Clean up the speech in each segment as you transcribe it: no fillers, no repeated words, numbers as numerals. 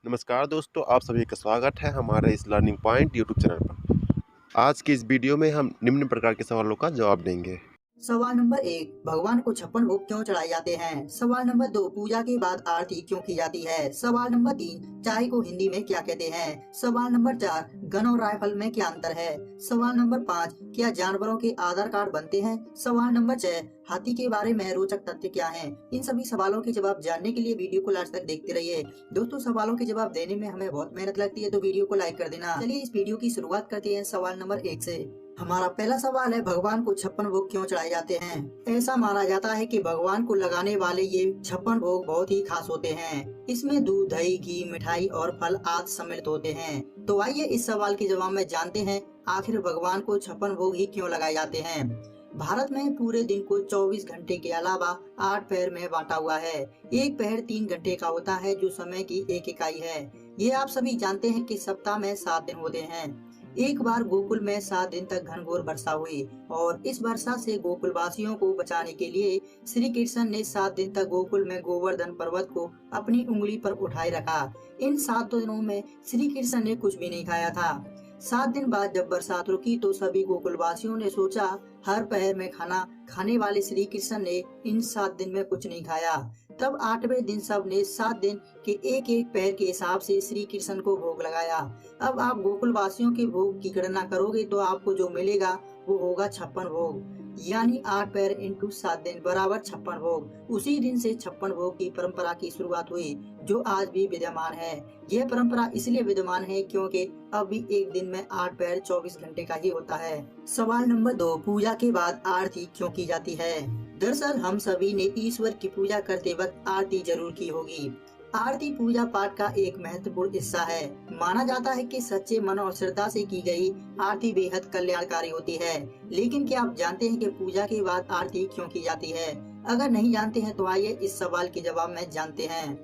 नमस्कार दोस्तों, आप सभी का स्वागत है हमारे इस लर्निंग पॉइंट यूट्यूब चैनल पर। आज की इस वीडियो में हम निम्न प्रकार के सवालों का जवाब देंगे। सवाल नंबर 1, भगवान को 56 भोग क्यों चढ़ाए जाते हैं? सवाल नंबर 2, पूजा के बाद आरती क्यों की जाती है? सवाल नंबर 3, चाय को हिंदी में क्या कहते हैं? सवाल नंबर 4, गन और राइफल में क्या अंतर है? सवाल नंबर 5, क्या जानवरों के आधार कार्ड बनते हैं? सवाल नंबर 6, हाथी के बारे में रोचक तथ्य क्या हैं? इन सभी सवालों के जवाब जानने के लिए वीडियो को लास्ट तक देखते रहिए। दोस्तों, सवालों के जवाब देने में हमें बहुत मेहनत लगती है, तो वीडियो को लाइक कर देना। चलिए इस वीडियो की शुरुआत करते हैं सवाल नंबर 1 से। हमारा पहला सवाल है, भगवान को 56 भोग क्यों चढ़ाए जाते हैं? ऐसा माना जाता है कि भगवान को लगाने वाले ये 56 भोग बहुत ही खास होते हैं। इसमें दूध, दही, घी, मिठाई और फल आदि सम्मिलित होते हैं। तो आइए इस सवाल के जवाब में जानते हैं, आखिर भगवान को 56 भोग ही क्यों लगाए जाते हैं। भारत में पूरे दिन को 24 घंटे के अलावा 8 पहर में बांटा हुआ है। एक पहर 3 घंटे का होता है, जो समय की एक इकाई है। ये आप सभी जानते हैं कि सप्ताह में 7 दिन होते हैं। एक बार गोकुल में 7 दिन तक घनघोर वर्षा हुई और इस वर्षा से गोकुल वासियों को बचाने के लिए श्री कृष्ण ने 7 दिन तक गोकुल में गोवर्धन पर्वत को अपनी उंगली पर उठाए रखा। इन 7 दिनों में श्री कृष्ण ने कुछ भी नहीं खाया था। 7 दिन बाद जब बरसात रुकी तो सभी गोकुल वासियों ने सोचा, हर पहर में खाना खाने वाले श्री कृष्ण ने इन 7 दिन में कुछ नहीं खाया। तब 8वें दिन सब ने 7 दिन के एक एक पैर के हिसाब से श्री कृष्ण को भोग लगाया। अब आप गोकुल वासियों के भोग की गणना करोगे तो आपको जो मिलेगा वो होगा 56 भोग, यानी 8 पैर इंटू 7 दिन बराबर 56 भोग। उसी दिन से 56 भोग की परंपरा की शुरुआत हुई, जो आज भी विद्यमान है। यह परंपरा इसलिए विद्यमान है क्योंकि अब भी एक दिन में 8 पैर 24 घंटे का ही होता है। सवाल नंबर 2, पूजा के बाद आरती क्यों की जाती है? दरअसल हम सभी ने ईश्वर की पूजा करते वक्त आरती जरूर की होगी। आरती पूजा पाठ का एक महत्वपूर्ण हिस्सा है। माना जाता है कि सच्चे मन और श्रद्धा से की गई आरती बेहद कल्याणकारी होती है। लेकिन क्या आप जानते हैं कि पूजा के बाद आरती क्यों की जाती है? अगर नहीं जानते हैं तो आइए इस सवाल के जवाब में जानते हैं।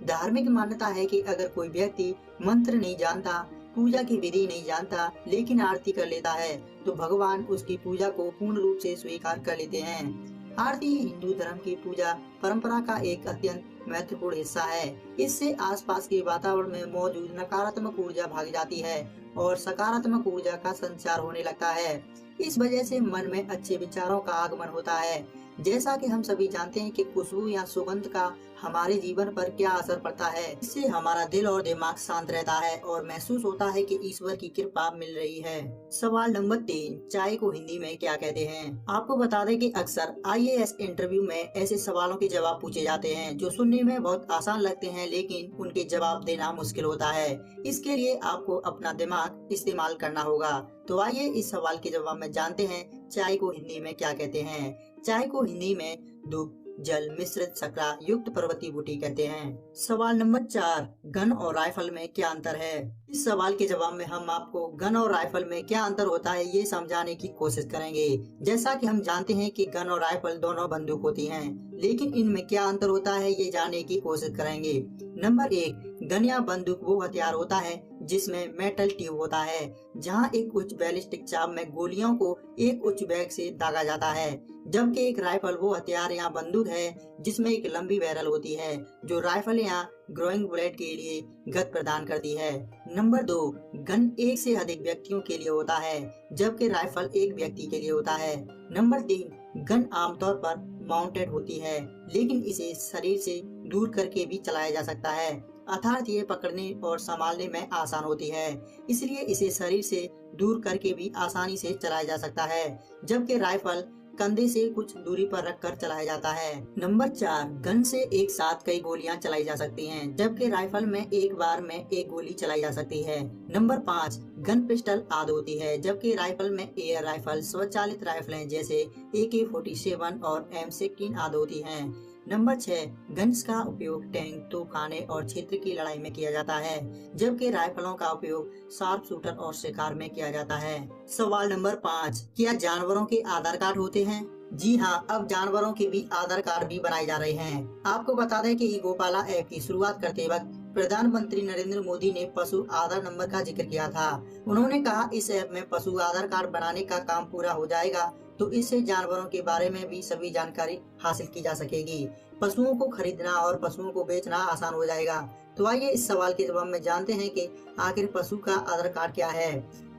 धार्मिक मान्यता है कि अगर कोई व्यक्ति मंत्र नहीं जानता, पूजा की विधि नहीं जानता, लेकिन आरती कर लेता है तो भगवान उसकी पूजा को पूर्ण रूप से स्वीकार कर लेते हैं। आरती हिंदू धर्म की पूजा परंपरा का एक अत्यंत महत्वपूर्ण हिस्सा है। इससे आसपास के वातावरण में मौजूद नकारात्मक ऊर्जा भाग जाती है और सकारात्मक ऊर्जा का संचार होने लगता है। इस वजह से मन में अच्छे विचारों का आगमन होता है। जैसा कि हम सभी जानते हैं कि खुशबू या सुगंध का हमारे जीवन पर क्या असर पड़ता है। इससे हमारा दिल और दिमाग शांत रहता है और महसूस होता है कि ईश्वर की कृपा मिल रही है। सवाल नंबर 3, चाय को हिंदी में क्या कहते हैं? आपको बता दें कि अक्सर IAS इंटरव्यू में ऐसे सवालों के जवाब पूछे जाते हैं जो सुनने में बहुत आसान लगते हैं, लेकिन उनके जवाब देना मुश्किल होता है। इसके लिए आपको अपना दिमाग इस्तेमाल करना होगा। तो आइए इस सवाल के जवाब में जानते हैं, चाय को हिंदी में क्या कहते हैं। चाय को हिंदी में दूध, जल मिश्रित शर्करा युक्त पर्वतीय बूटी कहते हैं। सवाल नंबर 4, गन और राइफल में क्या अंतर है? इस सवाल के जवाब में हम आपको गन और राइफल में क्या अंतर होता है ये समझाने की कोशिश करेंगे। जैसा कि हम जानते हैं कि गन और राइफल दोनों बंदूक होती हैं, लेकिन इनमें क्या अंतर होता है ये जानने की कोशिश करेंगे। नंबर 1, गन या बंदूक वो हथियार होता है जिसमें मेटल ट्यूब होता है, जहां एक उच्च बैलिस्टिक चाप में गोलियों को एक उच्च बैग से दागा जाता है। जबकि एक राइफल वो हथियार या बंदूक है जिसमें एक लंबी बैरल होती है, जो राइफल या ग्रोइंग बुलेट के लिए गति प्रदान करती है। नंबर 2, गन एक से अधिक व्यक्तियों के लिए होता है, जबकि राइफल एक व्यक्ति के लिए होता है। नंबर 3, गन आमतौर पर माउंटेड होती है, लेकिन इसे शरीर से दूर करके भी चलाया जा सकता है, अर्थात ये पकड़ने और संभालने में आसान होती है, इसलिए इसे शरीर से दूर करके भी आसानी से चलाया जा सकता है। जबकि राइफल कंधे से कुछ दूरी पर रखकर चलाया जाता है। नंबर 4, गन से एक साथ कई गोलियां चलाई जा सकती हैं, जबकि राइफल में एक बार में एक गोली चलाई जा सकती है। नंबर 5, गन पिस्टल आदि होती है, जबकि राइफल में एयर राइफल, स्वचालित राइफलें जैसे AK-47 और M16 आदि होती हैं। नंबर 6, गन्स का उपयोग टैंक, तोपखाने और क्षेत्र की लड़ाई में किया जाता है, जबकि राइफलों का उपयोग शार्प शूटर और शिकार में किया जाता है। सवाल नंबर 5, क्या जानवरों के आधार कार्ड होते हैं? जी हाँ, अब जानवरों के भी आधार कार्ड भी बनाए जा रहे हैं। आपको बता दें कि ई गोपाला ऐप की शुरुआत करते वक्त प्रधानमंत्री नरेंद्र मोदी ने पशु आधार नंबर का जिक्र किया था। उन्होंने कहा, इस ऐप में पशु आधार कार्ड बनाने का काम पूरा हो जाएगा तो इससे जानवरों के बारे में भी सभी जानकारी हासिल की जा सकेगी। पशुओं को खरीदना और पशुओं को बेचना आसान हो जाएगा। तो आइए इस सवाल के जवाब में जानते हैं कि आखिर पशु का आधार कार्ड क्या है।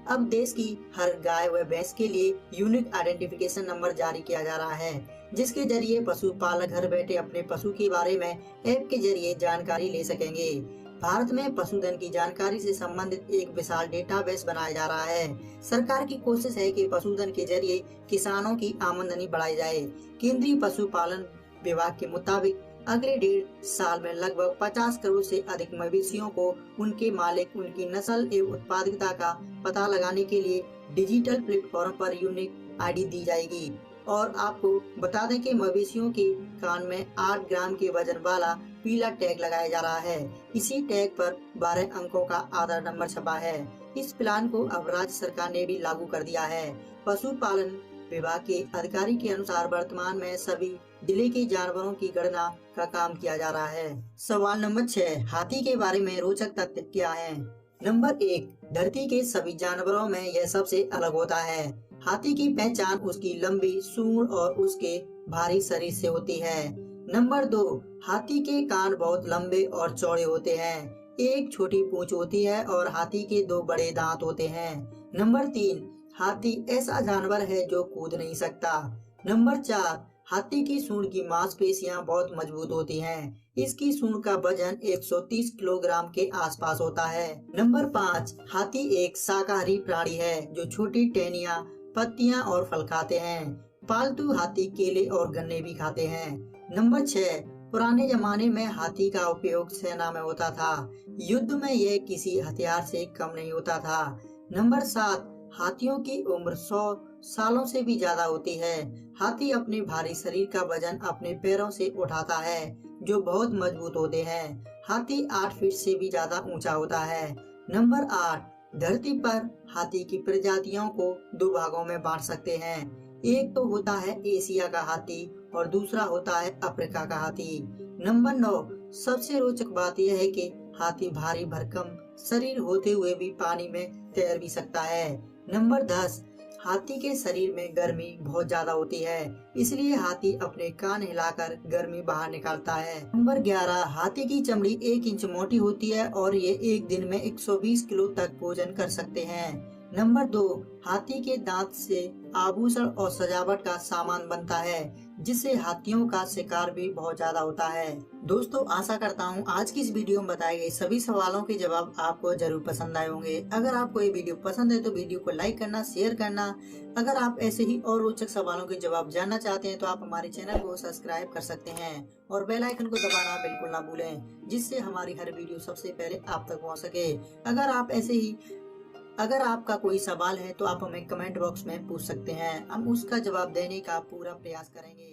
अब देश की हर गाय व भैंस के लिए यूनिक आइडेंटिफिकेशन नंबर जारी किया जा रहा है, जिसके जरिए पशुपालक घर बैठे अपने पशु के बारे में ऐप के जरिए जानकारी ले सकेंगे। भारत में पशुधन की जानकारी से संबंधित एक विशाल डेटाबेस बनाया जा रहा है। सरकार की कोशिश है कि पशुधन के जरिए किसानों की आमदनी बढ़ाई जाए। केंद्रीय पशुपालन विभाग के मुताबिक अगले 1.5 साल में लगभग 50 करोड़ से अधिक मवेशियों को उनके मालिक, उनकी नस्ल एवं उत्पादकता का पता लगाने के लिए डिजिटल प्लेटफॉर्म पर यूनिक आईडी दी जाएगी। और आपको बता दें कि मवेशियों के कान में 8 ग्राम के वजन वाला पीला टैग लगाया जा रहा है। इसी टैग पर 12 अंकों का आधार नंबर छपा है। इस प्लान को अब राज्य सरकार ने भी लागू कर दिया है। पशुपालन विभाग के अधिकारी के अनुसार वर्तमान में सभी जिले के जानवरों की गणना का काम किया जा रहा है। सवाल नंबर 6, हाथी के बारे में रोचक तथ्य क्या है। नंबर 1, धरती के सभी जानवरों में यह सबसे अलग होता है। हाथी की पहचान उसकी लंबी सूंड और उसके भारी शरीर से होती है। नंबर 2, हाथी के कान बहुत लंबे और चौड़े होते हैं। एक छोटी पूंछ होती है और हाथी के 2 बड़े दांत होते हैं। नंबर 3, हाथी ऐसा जानवर है जो कूद नहीं सकता। नंबर 4, हाथी की सूंड की मांसपेशियां बहुत मजबूत होती हैं। इसकी सूंड का वजन 130 किलोग्राम के आसपास होता है। नंबर 5, हाथी एक शाकाहारी प्राणी है जो छोटी टहनियाँ, पत्तियां और फल खाते हैं। पालतू हाथी केले और गन्ने भी खाते हैं। नंबर 6, पुराने जमाने में हाथी का उपयोग सेना में होता था। युद्ध में यह किसी हथियार से कम नहीं होता था। नंबर 7, हाथियों की उम्र 100 सालों से भी ज्यादा होती है। हाथी अपने भारी शरीर का वजन अपने पैरों से उठाता है जो बहुत मजबूत होते हैं। हाथी 8 फीट से भी ज्यादा ऊंचा होता है। नंबर 8, धरती पर हाथी की प्रजातियों को 2 भागों में बांट सकते हैं। एक तो होता है एशिया का हाथी और दूसरा होता है अफ्रीका का हाथी। नंबर 9, सबसे रोचक बात यह है कि हाथी भारी भरकम शरीर होते हुए भी पानी में तैर भी सकता है। नंबर 10, हाथी के शरीर में गर्मी बहुत ज्यादा होती है, इसलिए हाथी अपने कान हिलाकर गर्मी बाहर निकालता है। नंबर 11, हाथी की चमड़ी 1 इंच मोटी होती है और ये एक दिन में 120 किलो तक भोजन कर सकते हैं। नंबर 2, हाथी के दांत से आभूषण और सजावट का सामान बनता है, जिससे हाथियों का शिकार भी बहुत ज्यादा होता है। दोस्तों, आशा करता हूँ आज की इस वीडियो में बताए गए सभी सवालों के जवाब आपको जरूर पसंद आए होंगे। अगर आपको ये वीडियो पसंद है तो वीडियो को लाइक करना, शेयर करना। अगर आप ऐसे ही और रोचक सवालों के जवाब जानना चाहते हैं तो आप हमारे चैनल को सब्सक्राइब कर सकते हैं और बेल आइकन को दबाना बिल्कुल ना भूलें, जिससे हमारी हर वीडियो सबसे पहले आप तक पहुँच सके। अगर आपका कोई सवाल है तो आप हमें कमेंट बॉक्स में पूछ सकते हैं, हम उसका जवाब देने का पूरा प्रयास करेंगे।